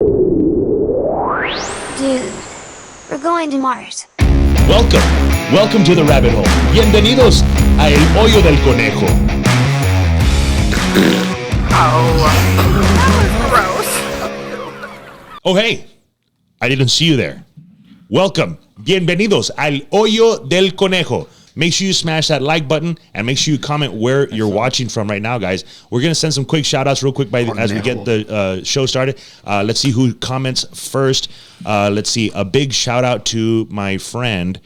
Dude, we're going to Mars. Welcome to the rabbit hole. Bienvenidos a El Hoyo del Conejo. Oh, hey, I didn't see you there. Welcome. Bienvenidos al Hoyo del Conejo. Make sure you smash that like button and make sure you comment where you're watching from right now, guys. We're going to send some quick shout outs real quick as we get the show started. Let's see who comments first. Let's see. A big shout out to my friend,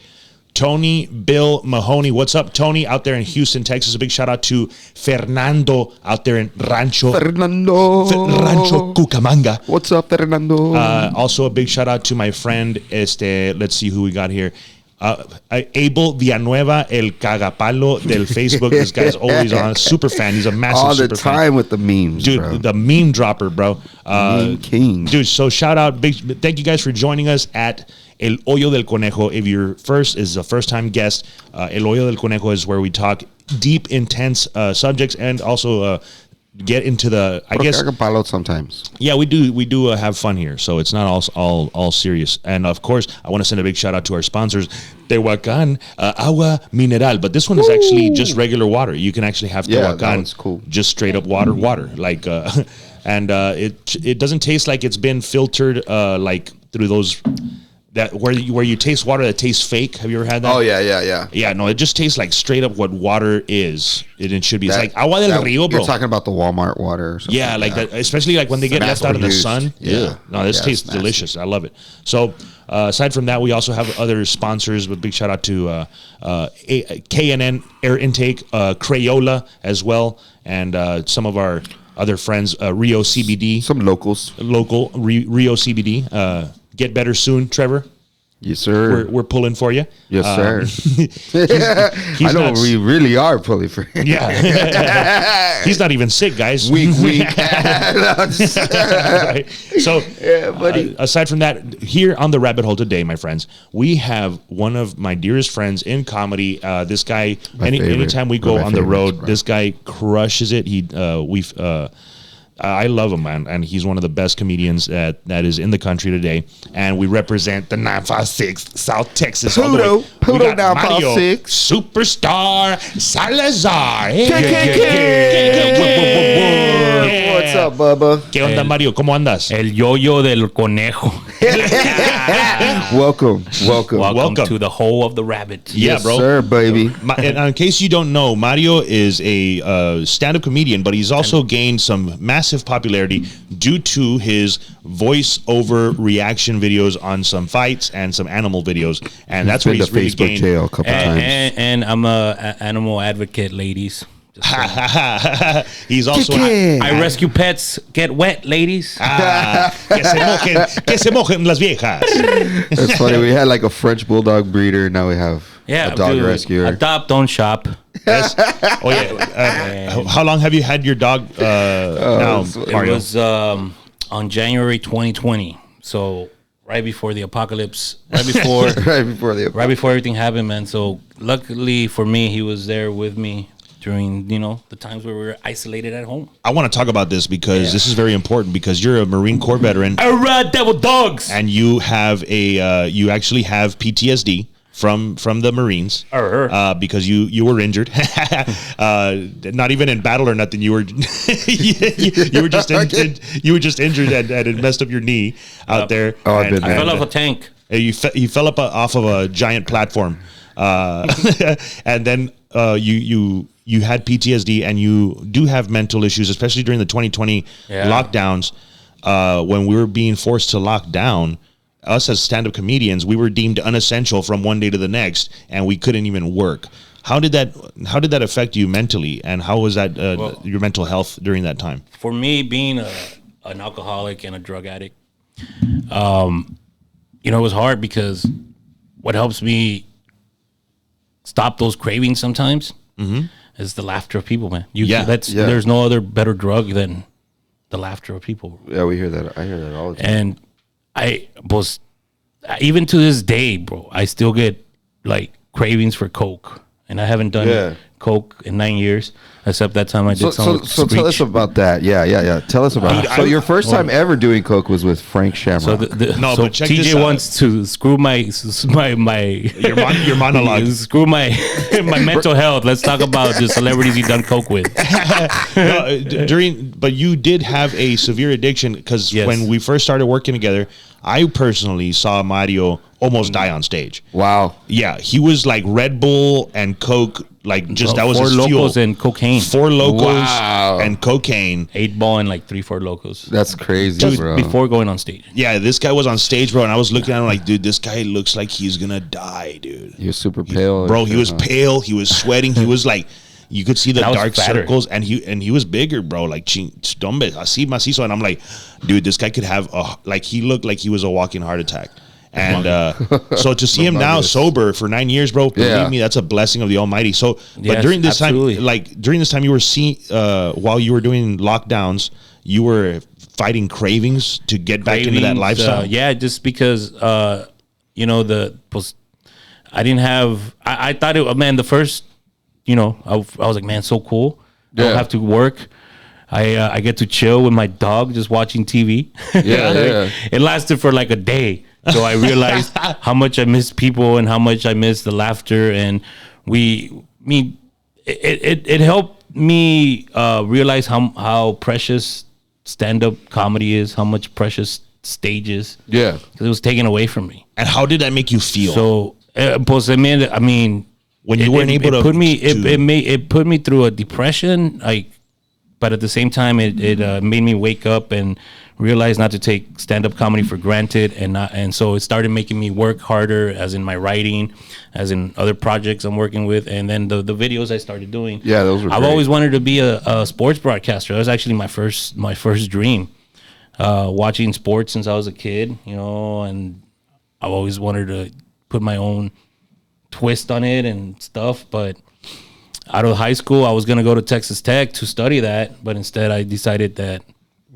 Tony Bill Mahoney. What's up, Tony, out there in Houston, Texas? A big shout out to Fernando out there in Rancho Cucamonga. What's up, Fernando? Also a big shout out to my friend, let's see who we got here. Abel Villanueva, el cagapalo del Facebook. This guy's always on. Super fan. He's a massive all the super time fan. with the memes, dude. bro. The meme dropper, bro. Meme king, dude. So shout out, thank you guys for joining us at El Hoyo del Conejo. If you're a first time guest, El Hoyo del Conejo is where we talk deep, intense subjects and also get into the, I guess, sometimes. Yeah, we do have fun here, so it's not all serious. And of course, I want to send a big shout out to our sponsors, Tehuacan Agua Mineral. But this one is actually just regular water. You can actually have Tehuacan, cool. Just straight up water, like, and it doesn't taste like it's been filtered, like through those. That where you taste water that tastes fake. Have you ever had that? Oh yeah. Yeah, no, it just tastes like straight up what water is. It should be. It's like agua del río, bro. You're talking about the Walmart water or something. Yeah, like that, especially like when they get left out in the sun. Yeah. No, this tastes delicious. I love it. So aside from that, we also have other sponsors. With big shout out to K&N Air Intake, Crayola as well, and some of our other friends, Rio CBD. Some locals. Local Rio CBD. Get better soon, Trevor. Yes, sir. We're pulling for you. Yes, sir. He's I know we really are pulling for you. Yeah. He's not even sick, guys. Weak. Right. So, yeah, buddy. Aside from that, here on the rabbit hole today, my friends, we have one of my dearest friends in comedy. This guy, anytime we go on the road, this guy crushes it. I love him, man, and he's one of the best comedians that is in the country today. And we represent the 956 South Texas. Pluto 956. Superstar Salazar. What's up, Bubba? ¿Qué onda, Mario? ¿Cómo andas? El Hoyo del Conejo. Welcome to the hole of the rabbit. Yeah, bro. Yes, sir, baby. And in case you don't know, Mario is a stand-up comedian, but he's also gained some massive popularity due to his voice-over reaction videos on some fights and some animal videos, and that's where he's really Facebook gained. jail a couple times. And I'm a animal advocate, ladies. He's also I rescue pets. Get wet, ladies. Que se mojen las viejas. That's funny. We had like a French bulldog breeder. Now we have a dog rescuer. Adopt, don't shop. Yes. Oh yeah. How long have you had your dog now, Mario? It was on January 2020. So right before the apocalypse. Right before everything happened, man. So luckily for me, he was there with me during, the times where we were isolated at home. I want to talk about this because this is very important because you're a Marine Corps veteran. All right, devil dogs. And you have you actually have PTSD from the Marines because you were injured. Not even in battle or nothing. You were you were just injured and it messed up your knee out there. I fell off a tank. You fell up off of a giant platform, and then you had PTSD and you do have mental issues, especially during the 2020 lockdowns. When we were being forced to lock down, us as stand-up comedians, we were deemed unessential from one day to the next, and we couldn't even work. How did that affect you mentally, and how was that your mental health during that time? For me, being an alcoholic and a drug addict, it was hard because what helps me stop those cravings sometimes is the laughter of people, man. There's no other better drug than the laughter of people. Yeah, we hear that. I hear that all the time. And I was, even to this day, bro, I still get like cravings for Coke, and I haven't done Coke in 9 years. Except that time I did So tell us about that. Yeah. Tell us about it. So your first time ever doing coke was with Frank Shamrock. But check TJ this out. Wants to screw my your monologue. Screw my mental health. Let's talk about the celebrities you done coke with. But you did have a severe addiction because when we first started working together, I personally saw Mario almost die on stage. Wow. Yeah, he was like Red Bull and Coke, like just that was Four his Locos fuel. and cocaine. Four Locos and cocaine. 8-ball and like 3-4 Locos. That's crazy, just bro. Before going on stage. Yeah, this guy was on stage, bro, and I was looking at him like, dude, this guy looks like he's gonna die, dude. He was super pale. Bro, he was pale. He was sweating. He was like, you could see the dark fatter. circles, and he was bigger, bro. Like, así macizo, and I'm like, dude, this guy could have he looked like he was a walking heart attack. And so to see him now sober for 9 years, bro, believe me, that's a blessing of the Almighty. So, but during this time, you were seeing while you were doing lockdowns, you were fighting cravings to get back into that lifestyle. Yeah, just because I didn't have. I thought the first. I was like, man, so cool. I don't have to work. I get to chill with my dog just watching TV. Yeah. It lasted for like a day. So I realized how much I miss people and how much I miss the laughter. And it helped me realize how precious stand-up comedy is, how much precious stage is. Yeah. Because it was taken away from me. And how did that make you feel? So, when you weren't able to put me through a depression, but at the same time it made me wake up and realize not to take stand-up comedy for granted, and so it started making me work harder, as in my writing, as in other projects I'm working with, and then the videos I started doing. Yeah, those were. I've always wanted to be a sports broadcaster. That was actually my first dream. Watching sports since I was a kid, and I've always wanted to put my own twist on it and stuff. But out of high school, I was gonna go to Texas Tech to study that, but instead I decided that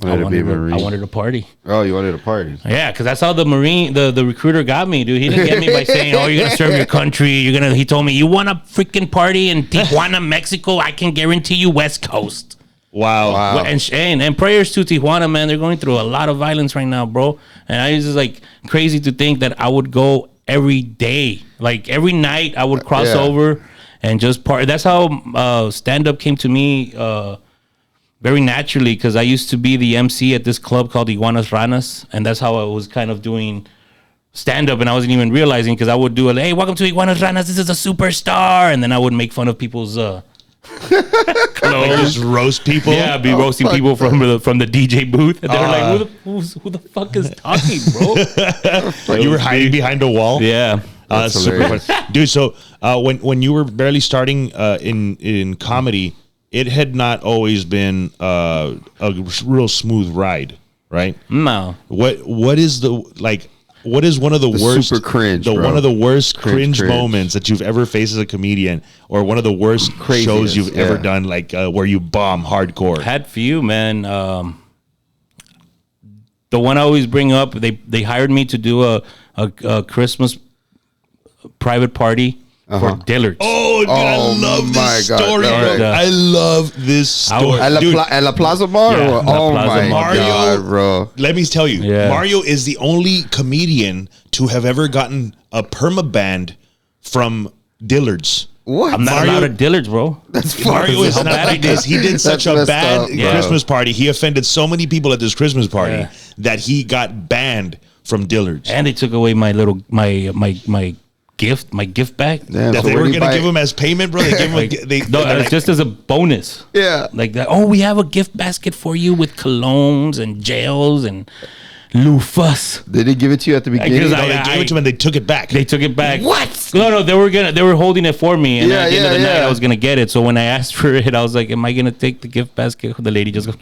I wanted to party. Oh, you wanted to party? Yeah, because that's how the recruiter got me, dude. He didn't get me by saying, "Oh, you're gonna serve your country." He told me, "You want to freaking party in Tijuana, Mexico? I can guarantee you West Coast." Wow. And prayers to Tijuana, man. They're going through a lot of violence right now, bro. And I was just like crazy to think that I would go every day, like every night. I would cross over and just party. That's how stand-up came to me. Very naturally, because I used to be the MC at this club called Iguanas Ranas, and that's how I was kind of doing stand-up, and I wasn't even realizing, because I would do hey, welcome to Iguanas Ranas, this is a superstar, and then I would make fun of people's clothes. Like just roast people? Yeah, I'd be roasting people from the DJ booth, and they were like, who the fuck is talking, bro? You were hiding behind a wall? Yeah. That's super fun. Dude, so when you were barely starting in comedy, it had not always been a real smooth ride, right? No. What is one of the worst super cringe, one of the worst cringe moments that you've ever faced as a comedian, or one of the worst shows you've ever done, like where you bomb hardcore? Had few, man. The one I always bring up, they hired me to do a Christmas private party for Dillards. Oh, dude, I love this story, bro. I love this story. At La Plaza Bar? Yeah, Oh, Plaza my Bar. God, bro. Let me tell you, Mario is the only comedian to have ever gotten a permabanned from Dillards. What? I'm not allowed at Dillards, bro. That's Mario is not like this. He did such a bad up, Christmas party. He offended so many people at this Christmas party that he got banned from Dillards. And they took away my little my gift bag. Damn, that so they were where do you going to buy give him as payment, bro. They gave him it's just as a bonus. Yeah. Like that. Oh, we have a gift basket for you with colognes and gels and loofahs. Did they give it to you at the beginning? No, they gave it to him and they took it back. They took it back. What? No, they were holding it for me, and at the end of the night I was gonna get it. So when I asked for it, I was like, "Am I gonna take the gift basket?" The lady just goes,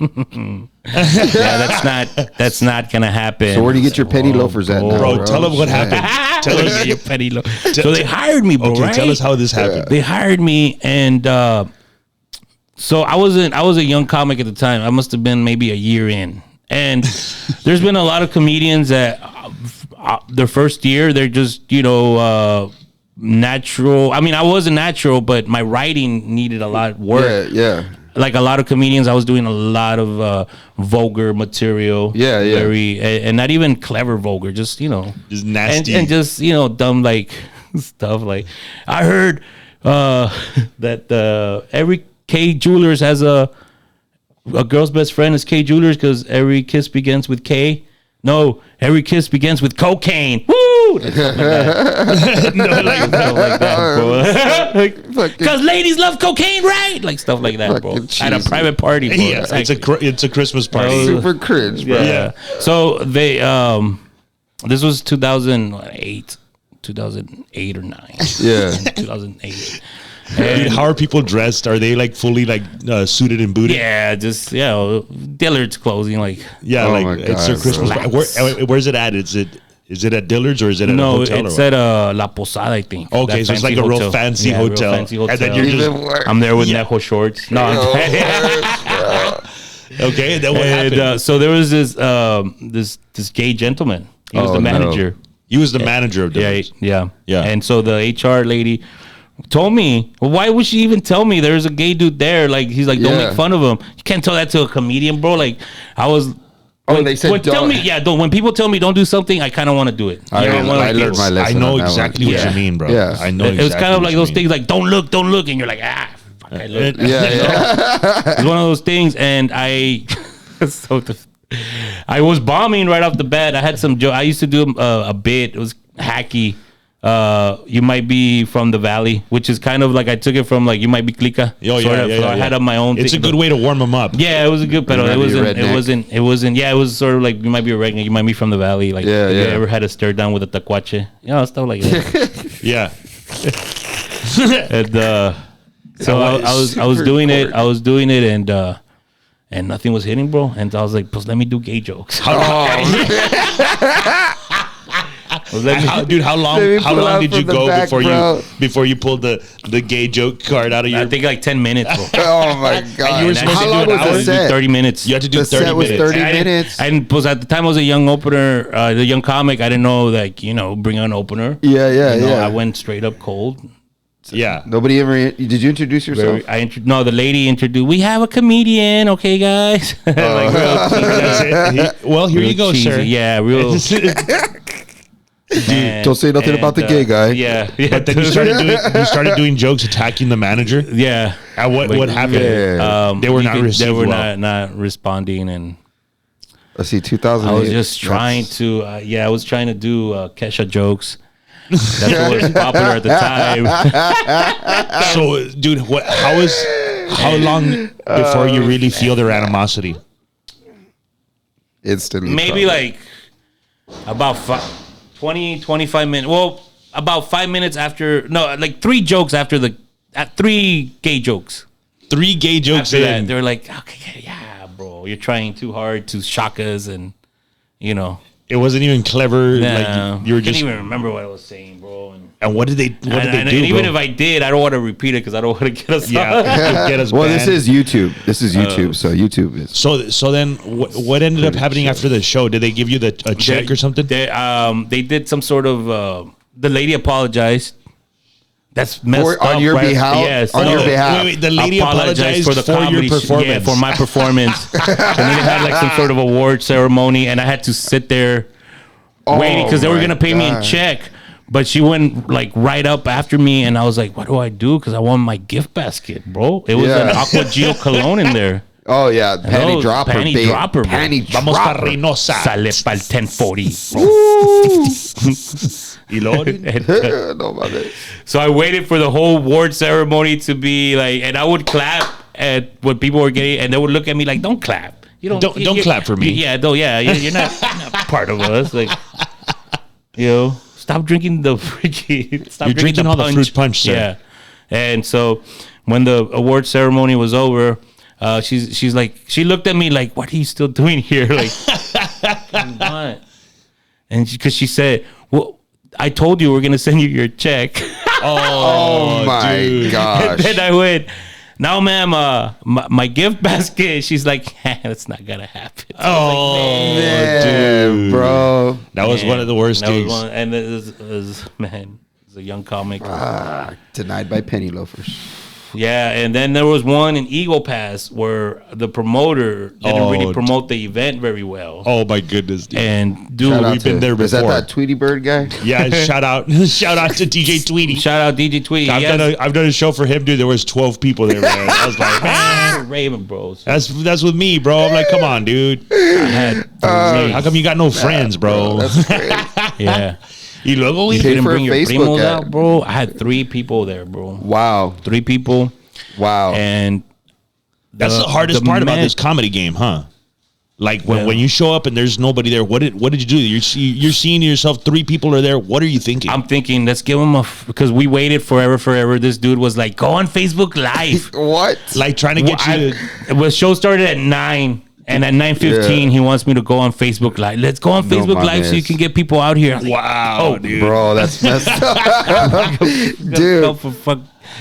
"Yeah, that's not gonna happen." So where do you get your penny loafers at now, bro? Tell them what happened. Tell us your penny loafers. So they hired me, bro. Okay, right? tell us how this happened. They hired me, and so I was a young comic at the time. I must have been maybe a year in. And there's been a lot of comedians that their first year, they're just, natural. I mean, I wasn't natural, but my writing needed a lot of work. Yeah. like a lot of comedians, I was doing a lot of vulgar material. Yeah. Very, and not even clever vulgar, just just nasty, and just dumb like stuff. Like I heard that every K Jewelers has a girl's best friend is K Jewelers because every kiss begins with K. No, every kiss begins with cocaine. Woo! Like stuff like that. No, like that, bro. Because ladies love cocaine, right? Like stuff like that, bro. At a private party, bro. Yeah, exactly. it's a Christmas party. Super cringe, bro. Yeah. So they this was 2008 or 9. Yeah. 2008. Dude, how are people dressed? Are they like fully like suited and booted? Yeah, just Dillard's clothing, like it's their Christmas party. Where's it at? Is it at Dillard's or is it at a hotel? No, it's at La Posada, I think. Okay, so it's like a real fancy hotel. And then you're just I'm there with Nejo shorts. No, okay, then what happened? So there was this gay gentleman. He was the manager. He was the manager of Dillard's. Yeah. And so the HR lady told me, well, why would she even tell me there's a gay dude there? Like, he's like, don't make fun of him. You can't tell that to a comedian, bro. Like, I was. They said don't. When people tell me don't do something, I kind of want to do it. I learned my lesson. I know exactly what you mean, bro. Yeah. I know. It was kind of like those things, like don't look, and you're like, fuck, I look. It's one of those things, and I was bombing right off the bat. I had some joke. I used to do a bit. It was hacky. You might be from the valley, which is kind of like I took it from like you might be clica. I had up my own. It's a good way to warm them up. Yeah, it was a good, but it wasn't. Yeah, it was sort of like you might be a redneck. You might be from the valley. Like, you ever had a stare down with a tacuache? Stuff like that. Yeah. And so I was doing it. I was doing it, and nothing was hitting, bro. And I was like, "Pues let me do gay jokes." Dude, how long did you go before you pulled the gay joke card out of your? I think like 10 minutes, bro. Oh my god! And you were supposed how long was the set? 30 minutes. You had to do the 30 set was minutes. 30 minutes. And at the time I was a young opener, the young comic. I didn't know like bring an opener. Yeah. I went straight up cold. Yeah. Nobody ever did you introduce yourself? No, the lady introduced. We have a comedian, okay, guys. Well, here you go, cheesy. sir. Yeah, real. Dude, don't say nothing about the gay guy. Yeah. But then you started doing jokes attacking the manager. Yeah. And what happened? Yeah. They were not received. They were well. not responding, and let's see, 2008. I was just trying to. I was trying to do Kesha jokes. That's what was popular at the time. So, dude, how long before you really feel their animosity? Instantly. Maybe like about 25 minutes. Well, about 5 minutes after. No, like 3 jokes after 3 gay jokes. 3 gay jokes After in. that, they're like, okay, yeah, bro, you're trying too hard to shock us, and It wasn't even clever. No, like you were just. I can't even remember what I was saying, bro. And what did they do? And even if I did, I don't want to repeat it because I don't want to get us. Get us. Well, banned. this is YouTube. So YouTube is. So then, what ended up happening after the show? Did they give you a check or something? They did some sort of. The lady apologized. That's messed up. On your behalf? Yes. On your behalf. Wait, the lady apologized for comedy your performance. Yeah, for my performance. And then they had like some sort of award ceremony, and I had to sit there waiting because they were gonna pay me in check. But she went like right up after me, and I was like, "What do I do?" Because I want my gift basket, bro. It was an Aqua Geo cologne in there. Oh yeah, panty dropper, panty babe. dropper, bro. Panty Vamos pa' dropper. Reynosa. Sale pa'l 1040. Y luego, No mames. So I waited for the whole award ceremony to be like, and I would clap at what people were getting, and they would look at me like, "Don't clap. You don't clap for me." Yeah, you're not part of us. Like, stop drinking the freaking. Stop You're drinking all the fruit punch, sir. Yeah, and so when the award ceremony was over, she's like, she looked at me like, "What are you still doing here?" Like, what? And because she said, "Well, I told you we're gonna send you your check." Oh my dude. gosh. And then I went, "No, ma'am, my gift basket." She's like, "That's not gonna happen." Yeah, dude, bro. that was one of the worst days. And it was a young comic. Denied by penny loafers. Yeah, and then there was one in Eagle Pass where the promoter didn't really promote the event very well. Oh my goodness, dude. And dude, we've been there before. Is that Tweety Bird guy? Yeah, shout out to DJ Tweety. Shout out DJ Tweety. I've done a show for him, dude. There was 12 people there, man. I was like, man, Raven Bros. That's with me, bro. I'm like, come on, dude. How come you got no friends, bro? That's great. Yeah. You look, You didn't bring your Facebook primos ad. out, bro. I had 3 people there, bro. Wow. 3 people. Wow. And that's the hardest part about this comedy game, huh? Like when you show up and there's nobody there, what did you do? You're seeing yourself 3 people are there. What are you thinking? I'm thinking, let's give him because we waited forever. This dude was like, go on Facebook Live. What? Like trying to get you to... The show started at 9. And at 9:15, he wants me to go on Facebook Live. Let's go on Facebook Live so you can get people out here. Wow, dude. Bro, that's messed up. Dude.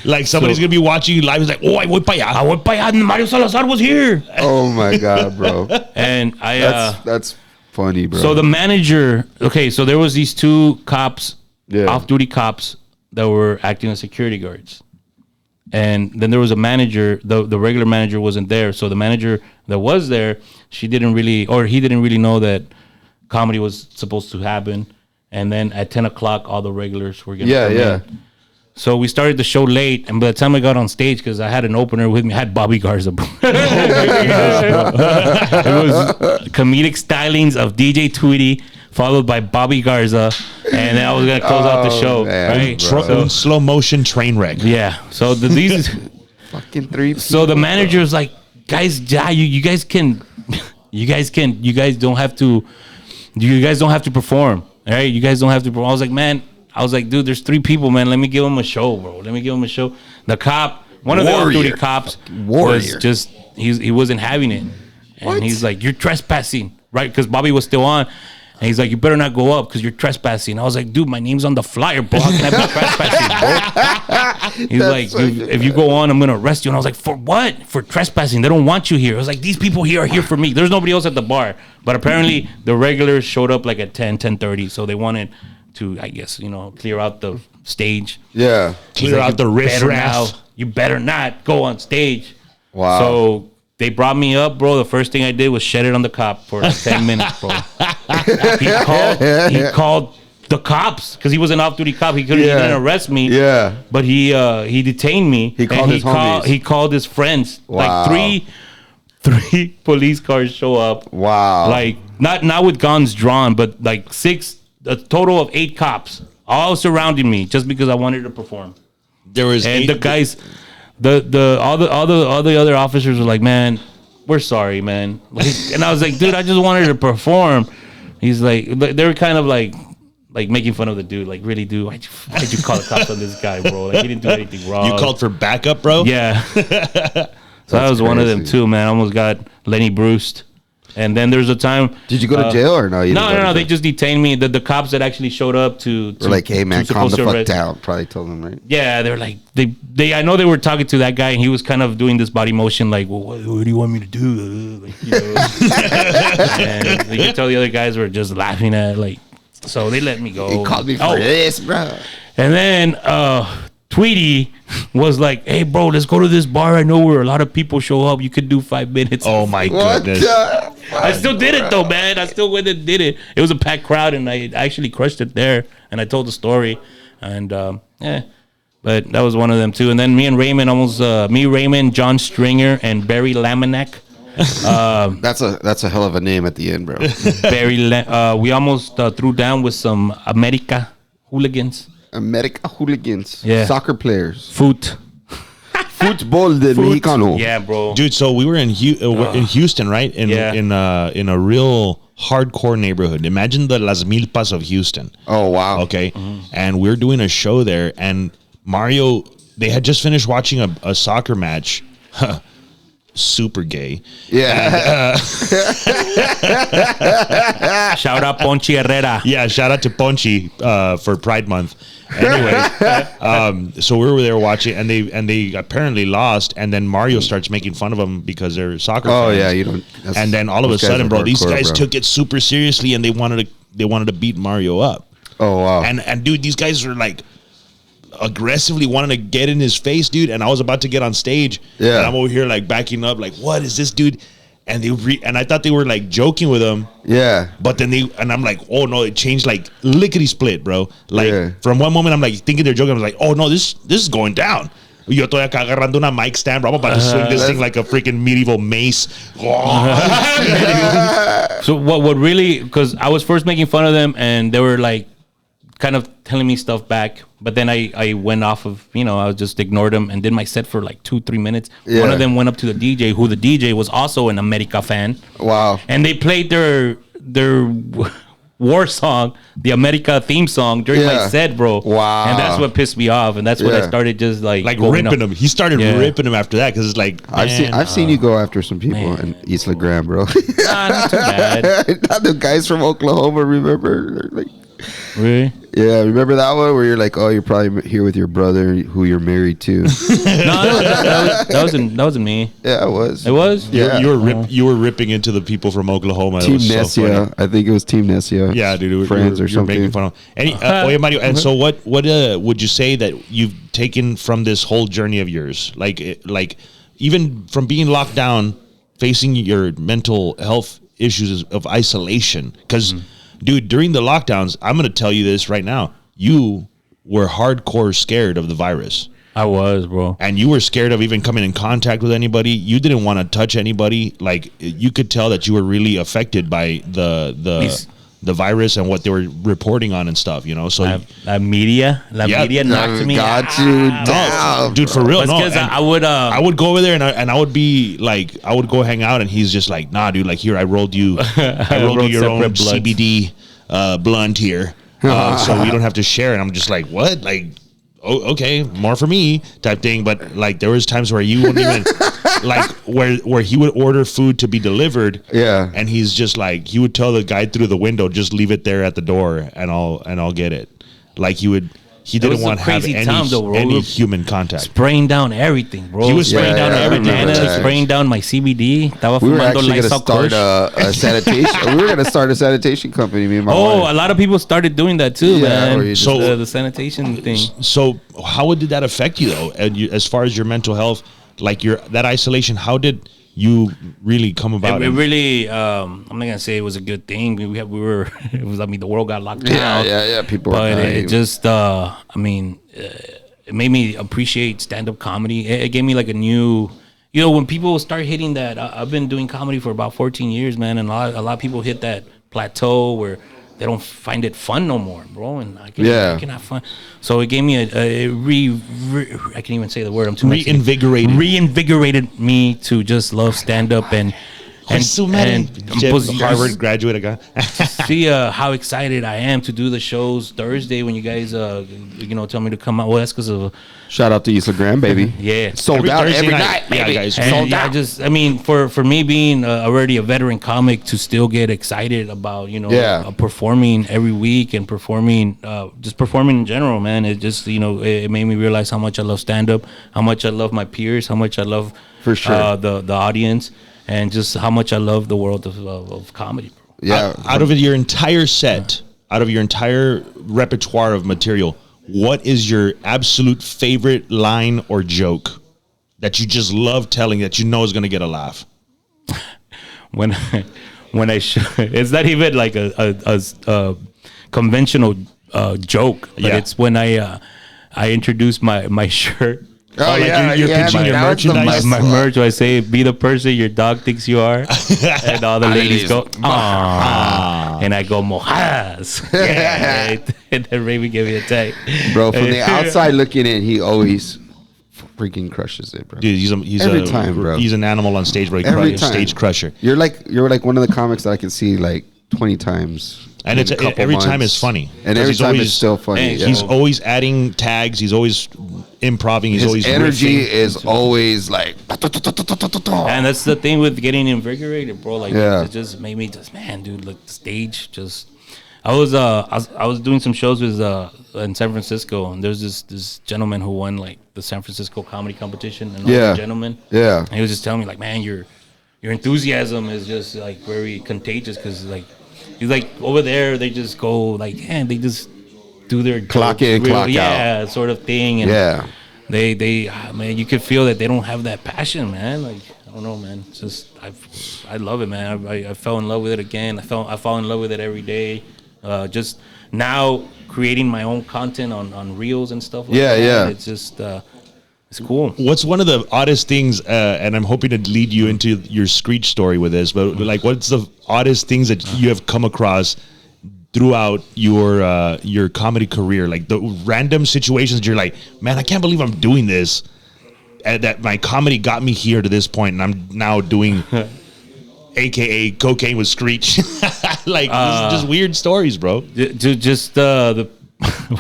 Like somebody's going to be watching you live. It's like, I voy para allá. And Mario Salazar was here. Oh, my God, bro. And That's funny, bro. So the manager, so there was these 2 cops, off-duty cops, that were acting as security guards. And then there was a manager, the regular manager wasn't there. So the manager that was there, he didn't really know that comedy was supposed to happen. And then at 10 o'clock, all the regulars were going to come in. So we started the show late. And by the time I got on stage, because I had an opener with me, I had Bobby Garza. It was comedic stylings of DJ Tweety, followed by Bobby Garza, and then I was gonna close out the show. Man, right? Slow motion train wreck. Yeah. So these fucking 3 people. So the manager was like, guys, you guys don't have to perform. All right, you guys don't have to perform. I was like, dude, there's 3 people, man. Let me give them a show, bro. Let me give them a show. The cop, one of the off-duty cops, was just he wasn't having it, and he's like, you're trespassing, right? Because Bobby was still on. And he's like, you better not go up because you're trespassing. I was like, dude, my name's on the flyer, bro. How can I be trespassing, bro? He's like, if you go on, I'm going to arrest you. And I was like, for what? For trespassing. They don't want you here. I was like, these people here are here for me. There's nobody else at the bar. But apparently the regulars showed up like at 10:30. So they wanted to, I guess, clear out the stage. Yeah. Clear out the riffraff. You better not go on stage. Wow. So they brought me up, bro. The first thing I did was shed it on the cop for like 10 minutes, bro. He called the cops because he was an off-duty cop. He didn't arrest me. Yeah. But he detained me. He called his homies. He called his friends. Wow. Like three police cars show up. Wow. Like not with guns drawn, but like a total of 8 cops all surrounding me just because I wanted to perform. There was the guys. All the other officers were like, man, we're sorry, man. And I was like, dude, I just wanted to perform. He's like, they were kind of like making fun of the dude, like, really, dude, why'd you call the cops on this guy, bro? Like, he didn't do anything wrong. You called for backup, bro? Yeah. So that was one of them too, man. I almost got Lenny Bruced. And then there's a time. Did you go to jail or no? No. They just detained me. The cops that actually showed up to were like, hey man, calm the fuck down. Probably told them, right? Yeah, they were like, they. I know they were talking to that guy, and he was kind of doing this body motion, like, well, what do you want me to do? Like, and you could tell the other guys were just laughing at it, like. So they let me go. He called me for this, bro. And then Tweety was like, hey, bro, let's go to this bar. I know where a lot of people show up. You could do 5 minutes. Oh, my goodness. I still did it, though, man. I still went and did it. It was a packed crowd, and I actually crushed it there. And I told the story. And, but that was one of them, too. And then me and Raymond, John Stringer, and Barry Laminack. That's a hell of a name at the end, bro. We almost threw down with some America hooligans. America hooligans. Yeah. Soccer players. Football del Mexicano. Yeah, bro. Dude, so we were in Houston, right? In a real hardcore neighborhood. Imagine the Las Milpas of Houston. Oh, wow. Okay. Mm-hmm. And we're doing a show there, and Mario, they had just finished watching a soccer match. Super gay. Yeah. Shout out Ponchi Herrera. Yeah, shout out to Ponchi for Pride Month. Anyway, so we were there watching, and they apparently lost, and then Mario starts making fun of them because they're soccer fans. Yeah, you don't. And then all of a sudden, bro, these guys took it super seriously, and they wanted to beat Mario up. Oh wow. And dude, these guys are like aggressively wanting to get in his face, dude. And I was about to get on stage. Yeah. And I'm over here like backing up, like, what is this, dude? And and I thought they were like joking with him. Yeah. But then I'm like, oh no, it changed like lickety split, bro. Like from one moment I'm like thinking they're joking. I was like, oh no, this is going down. Yo estoy acá agarrando una mic stand, bro. I'm about to swing this thing like a freaking medieval mace. So what really, because I was first making fun of them and they were like kind of telling me stuff back, but then I went off of, I just ignored them and did my set for like 2-3 minutes. Yeah. One of them went up to the DJ, who the DJ was also an America fan. Wow. And they played their war song, the America theme song during my set, bro. Wow. And that's what pissed me off. And that's when I started just like ripping him. He started ripping him after that because it's like, I've seen you go after some people in Isla Grande, bro. Nah, not too bad. Not the guys from Oklahoma, remember? They're like, really? Yeah, remember that one where you're like, oh, you're probably here with your brother who you're married to. No, that wasn't me. Yeah, it was. It was? Yeah. You were ripping into the people from Oklahoma. Team Nesia. I think it was Team Nesia. Yeah, dude. Friends or something. Making fun of. Oye, Mario, and so what would you say that you've taken from this whole journey of yours? Like even from being locked down, facing your mental health issues of isolation, because dude, during the lockdowns, I'm going to tell you this right now. You were hardcore scared of the virus. I was, bro. And you were scared of even coming in contact with anybody. You didn't want to touch anybody. Like, you could tell that you were really affected by the virus and what they were reporting on and stuff, So media knocked me got you down, dude, for real. No, I would go over there and I would be like, I would go hang out and he's just like, nah, dude, like, here, I rolled you your own CBD blunt here, so we don't have to share. And I'm just like, what? Like, oh, okay, more for me type thing. But like, there was times where you wouldn't even like where he would order food to be delivered. Yeah. And he's just like, he would tell the guy through the window, just leave it there at the door and I'll get it. Like he didn't want to have any human contact. Spraying down everything, bro. He was spraying down everything. Spraying down my CBD. We were actually going to start a sanitation. We were going to start a sanitation company. Me and my wife. A lot of people started doing that too, man. So the sanitation thing. So how did that affect you though? And as far as your mental health, like that isolation, how did you really come about? It really, I'm not gonna say it was a good thing. We were. It was. I mean, the world got locked down. Yeah. People were. But it just. It made me appreciate stand-up comedy. It gave me like a new. When people start hitting that, I've been doing comedy for about 14 years, man, and a lot of people hit that plateau where they don't find it fun no more, bro. And I can have fun. So it gave me I can't even say the word. I'm too reinvigorated me to just love stand up and Harvard graduate again. See how excited I am to do the shows Thursday when you guys tell me to come out. Well, that's because of shout out to Isla Grande, baby. Yeah, sold out every night, baby. Yeah, guys, sold out. For me being already a veteran comic to still get excited about performing every week and performing in general, man. It just it made me realize how much I love stand up, how much I love my peers, how much I love for sure the audience. And just how much I love the world of comedy, bro. Yeah. Out of your entire set, out of your entire repertoire of material, what is your absolute favorite line or joke that you just love telling that is going to get a laugh? When it's not even like a conventional joke, but it's when I introduce my shirt. Oh, you're pitching your merchandise. My merch, I say, be the person your dog thinks you are. And all the ladies go, aww. And I go, mojas. Yeah. And then Raven gave me a tag. Bro, from the outside looking in, he always freaking crushes it, bro. Dude, he's every time, bro. He's an animal on stage, bro. Stage crusher. You're like one of the comics that I can see like 20 times. And it's every time it's funny. And every time it's still funny. He's always adding tags. He's always improvising. His energy riffing. is always like. And that's the thing with getting invigorated, bro. Like it just made me dude, like the stage just. I was doing some shows with in San Francisco, and there's this gentleman who won like the San Francisco comedy competition, and all the gentlemen. Yeah. And he was just telling me like, man, your enthusiasm is just like very contagious because like. He's like over there, they just go like, man, they just do their clock in, clock out, sort of thing. And they man, you could feel that they don't have that passion, man. Like, I don't know, man. It's just I love it, man. I fell in love with it again. I fall in love with it every day. Just now creating my own content on reels and stuff like that. It's just it's cool. What's one of the oddest things, and I'm hoping to lead you into your Screech story with this, but like, what's the oddest things that you have come across throughout your comedy career? Like the random situations you're like, man, I can't believe I'm doing this, and that my comedy got me here to this point, and I'm now doing AKA cocaine with Screech. Like, this is just weird stories, bro. Just the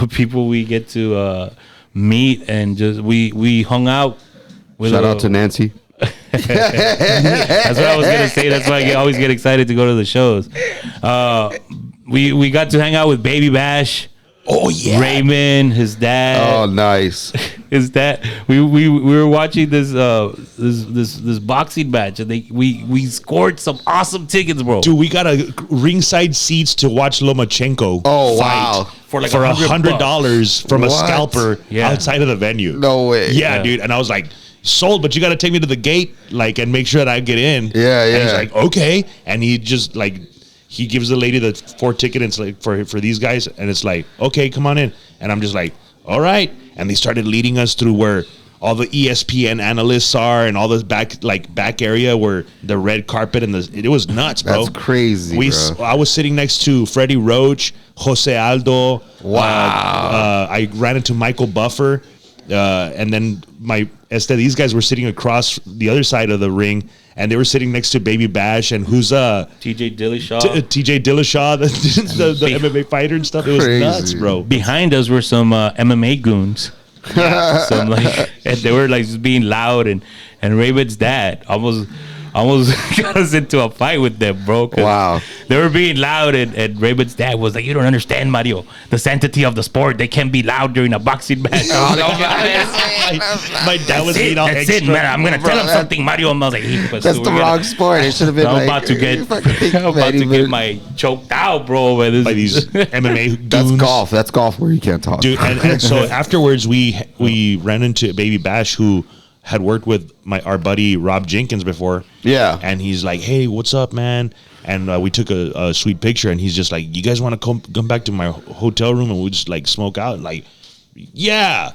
people we get to meet, and just we hung out with shout out to Nancy. That's what I was gonna say. That's why I always get excited to go to the shows. We got to hang out with Baby Bash. Oh yeah, Raymond, his dad. Oh, nice. His dad. We were watching this boxing match, and we scored some awesome tickets, bro. Dude, we got a ringside seats to watch Lomachenko fight for like $100 from a scalper outside of the venue. No way. Yeah, dude. And I was like, sold, but you got to take me to the gate, like, and make sure that I get in. Yeah. And he's like, okay, and he just like. He gives the lady the 4 ticket, and it's like for these guys, and it's like, okay, come on in. And I'm just like, all right. And they started leading us through where all the ESPN analysts are, and all the back area where the red carpet and it was nuts, bro. That's crazy, bro. I was sitting next to Freddie Roach, Jose Aldo. Wow. I ran into Michael Buffer, and then these guys were sitting across the other side of the ring. And they were sitting next to Baby Bash, and who's TJ Dillashaw. TJ Dillashaw, the MMA fighter and stuff. It was nuts, bro. Behind us were some MMA goons. Some and they were like just being loud, and Raymond's dad almost got us into a fight with them, bro. Wow. They were being loud, and Raymond's dad was like, "You don't understand, Mario. The sanctity of the sport. They can't be loud during a boxing match." My dad was being all that's extra. it, man. I'm gonna tell him something, Mario. And I was like, that's the wrong sport. It should have been I'm about to get my choked out, bro. By these MMA That's goons. golf. That's golf where you can't talk. Dude, and so afterwards, we ran into Baby Bash, who had worked with our buddy Rob Jenkins before. Yeah. And he's like, hey, what's up, man? And we took a sweet picture, and he's just like, you guys want to come back to my hotel room and we'll just like smoke out? And like, yeah,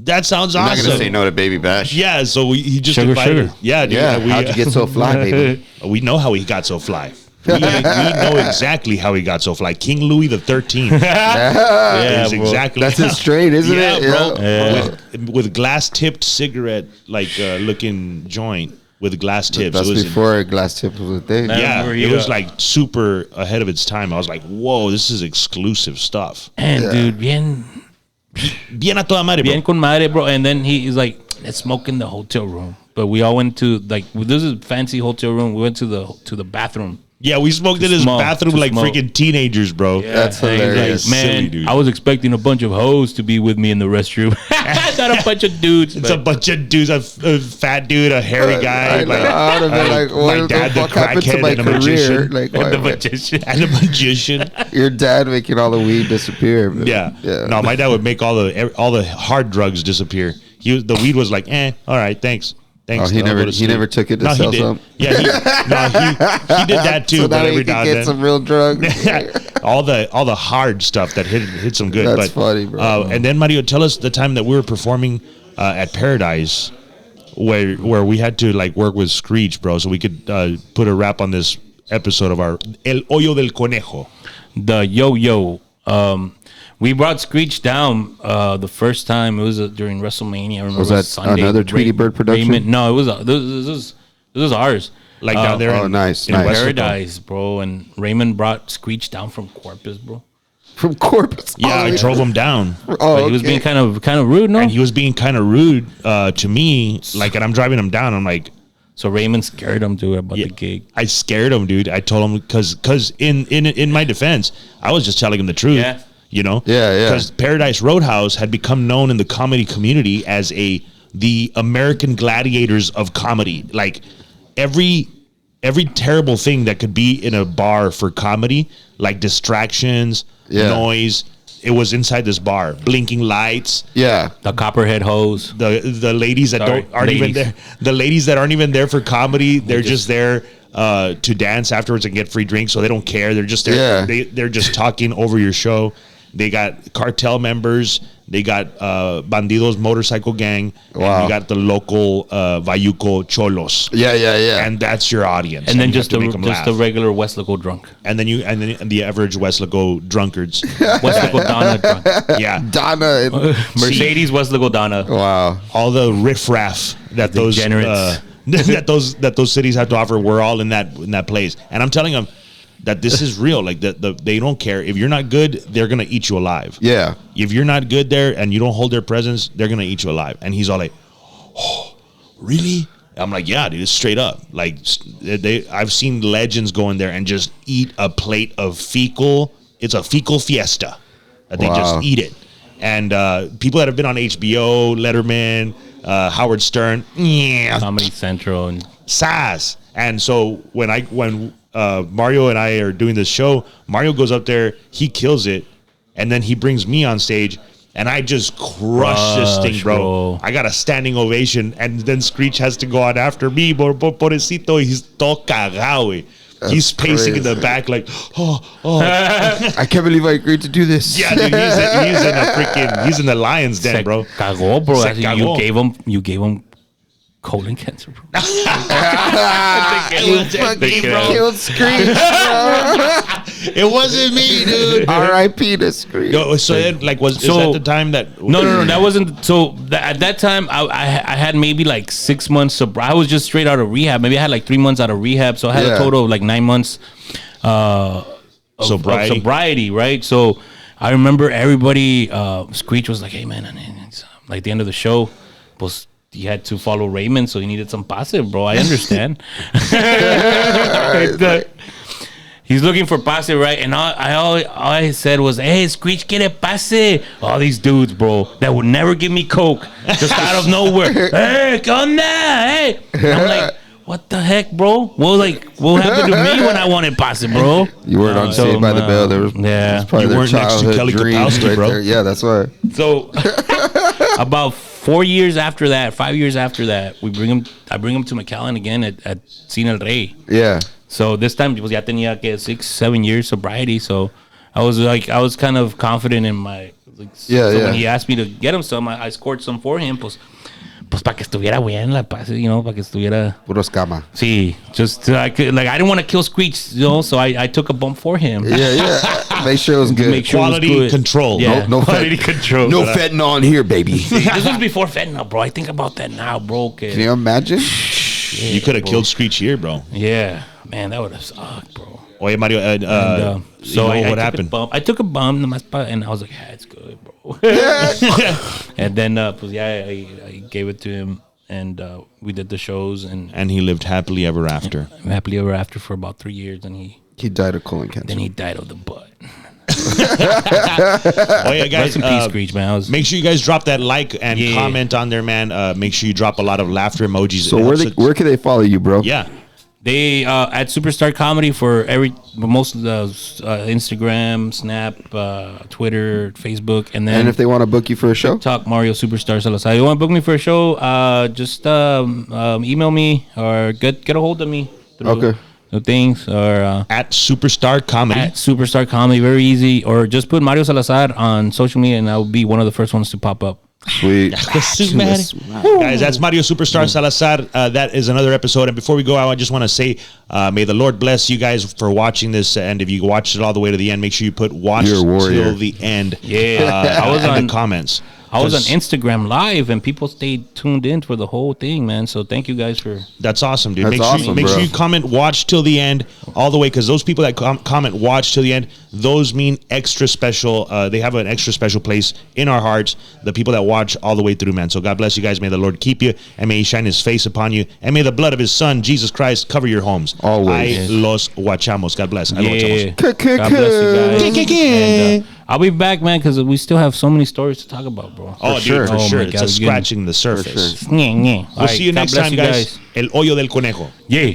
that sounds awesome. You're not going to say no to Baby Bash. Yeah, so he just Sugar. Yeah, dude. Yeah, how'd you get so fly, baby? We know how he got so fly. We know exactly how he got so fly. King Louis the 13th. Yeah, exactly. That's his straight, isn't it? Bro. Yeah. With glass-tipped cigarette, looking joint with glass tips. That's before glass tip was a thing. Yeah, it was like super ahead of its time. I was like, whoa, this is exclusive stuff. And dude, bien a toda madre, bro. Bien con madre, bro. And then he's like, let's smoke in the hotel room. But we all went to this is a fancy hotel room. We went to the bathroom. Yeah, we smoked in his bathroom like freaking teenagers, bro. Yeah. That's hilarious. Like, man, silly, dude. I was expecting a bunch of hoes to be with me in the restroom. Not a bunch of dudes. It's a bunch of dudes, a fat dude, a hairy guy. What the fuck happened to my career? Like, and a magician. Your dad making all the weed disappear. Man. Yeah. No, my dad would make all the hard drugs disappear. The weed was like, all right, thanks. Oh, he never took it to sell some. Yeah, he did that too. So but now every he now can and get then, some real drugs. all the hard stuff that hit some good. That's funny, bro. And then Mario, tell us the time that we were performing at Paradise, where we had to like work with Screech, bro, so we could put a wrap on this episode of our El Hoyo del Conejo. The yo-yo. We brought Screech down the first time. It was during WrestleMania. I remember Was that Sunday. another Tweety Bird production? Raymond, no, it was this was ours. Like down there in nice. Paradise, bro. And Raymond brought Screech down from Corpus, bro. From Corpus? Yeah, I drove him down. Oh, He was being kind of rude, no? And he was being kind of rude to me. Like, and I'm driving him down. I'm like, so Raymond scared him to about the gig. I scared him, dude. I told him because in my defense, I was just telling him the truth. Yeah. You know? Yeah. Because Paradise Roadhouse had become known in the comedy community as the American Gladiators of comedy. Like every terrible thing that could be in a bar for comedy, like distractions, noise, it was inside this bar, blinking lights. Yeah. The copperhead hose. The ladies that aren't even there. The ladies that aren't even there for comedy. They're just there to dance afterwards and get free drinks. So they don't care. They're just there. Yeah. They're just talking over your show. They got cartel members. They got Bandidos motorcycle gang. Wow. And you got the local Vayuco cholos. Yeah. And that's your audience. And then you just have to make them laugh. the regular Westlaco drunk. And then the average Westlaco drunkards. Westlaco Donna drunk. Yeah. Donna. Mercedes Westlaco Donna. Wow. All the riffraff that those that those cities have to offer, we're all in that place. And I'm telling them that this is real. Like they don't care if you're not good, they're gonna eat you alive. Yeah. If you're not good there and you don't hold their presence, they're gonna eat you alive. And he's all like, "Oh, really?" I'm like, "Yeah, dude, it's straight up." Like I've seen legends go in there and just eat a plate of fecal. It's a fecal fiesta. That they just eat it. And people that have been on HBO, Letterman, Howard Stern, Comedy Central, and Sass. And so when Mario and I are doing this show, Mario goes up there, he kills it, and then he brings me on stage, and I just crush this thing, bro. I got a standing ovation, and then Screech has to go on after me. Pobrecito, he's todo cagao, güey. He's pacing in the back like, oh. I can't believe I agreed to do this. Yeah, dude, he's in the lion's den, bro. Cagó, bro. You gave him colon cancer, bro. Killed Screech. It wasn't me, dude. R.I.P. to Screech. No, so then, like, is that the time that? No, that wasn't. So at that time, I had maybe like 6 months. I was just straight out of rehab. Maybe I had like 3 months out of rehab. So I had a total of like 9 months of sobriety, right? So I remember everybody. Screech was like, "Hey, man," and it's, like the end of the show, was. He had to follow Raymond, so he needed some passive, bro. I understand. He's looking for passive, right? And all I said was, "Hey, Screech, get a passive." All these dudes, bro, that would never give me coke, just out of nowhere. Hey, come now, hey. And I'm like, what the heck, bro? What happened to me when I wanted passive, bro? You weren't on Saved by the Bell. There was probably you weren't next to Kelly Kapowski, right bro. There. Yeah, that's why. So about 4 years after that, 5 years after that, I bring him to McAllen again at Cine El Rey. Yeah. So this time, ya tenía 6-7 years sobriety. So I was kind of confident in my. When he asked me to get him some, I scored some for him. Pues para que estuviera bien la paz, para que estuviera. Puros cama. Sí, just I didn't want to kill Screech, so I took a bump for him. Yeah. Make sure it was good. Make sure quality it was good. Control. Yeah, no quality control. No fentanyl in here, baby. This was before fentanyl, bro. I think about that now, bro. Can you imagine? You could have killed Screech here, bro. Yeah, man, that would have sucked, bro. Oye, Mario, so what happened? I took a bump, and I was like, "Yeah, it's good, bro." And then, I gave it to him, and we did the shows, and he lived happily ever after. Happily ever after for about 3 years, and he died of colon cancer. Then he died of the butt. Oh yeah, guys! Rest in peace, Screech, man. Make sure you guys drop that like and comment on there, man. Make sure you drop a lot of laughter emojis. So where can they follow you, bro? Yeah. They at Superstar Comedy for most of the Instagram, Snap, Twitter, Facebook, and then if they want to book you for a show, TikTok, Mario Superstar Salazar. You want to book me for a show? Just email me or get a hold of me. Through the things or at Superstar Comedy. At Superstar Comedy, very easy. Or just put Mario Salazar on social media, and I'll be one of the first ones to pop up. Sweet. Guys, that's Mario Superstar Salazar. That is another episode. And before we go, I just want to say, may the Lord bless you guys for watching this. And if you watched it all the way to the end, make sure you put watch till the end. Yeah. I was in the comments. I was on Instagram Live, and people stayed tuned in for the whole thing, man. So thank you guys for. That's awesome, dude. That's Make sure you comment watch till the end, all the way, because those people that comment watch till the end, those mean extra special. They have an extra special place in our hearts. The people that watch all the way through, man. So God bless you guys. May the Lord keep you, and may He shine His face upon you, and may the blood of His Son Jesus Christ cover your homes. Always. I los guachamos. God bless. God bless you guys. And, I'll be back, man, because we still have so many stories to talk about, bro. For sure. It's just scratching the surface. We'll see you next time, guys. El Hoyo del Conejo. Yeah.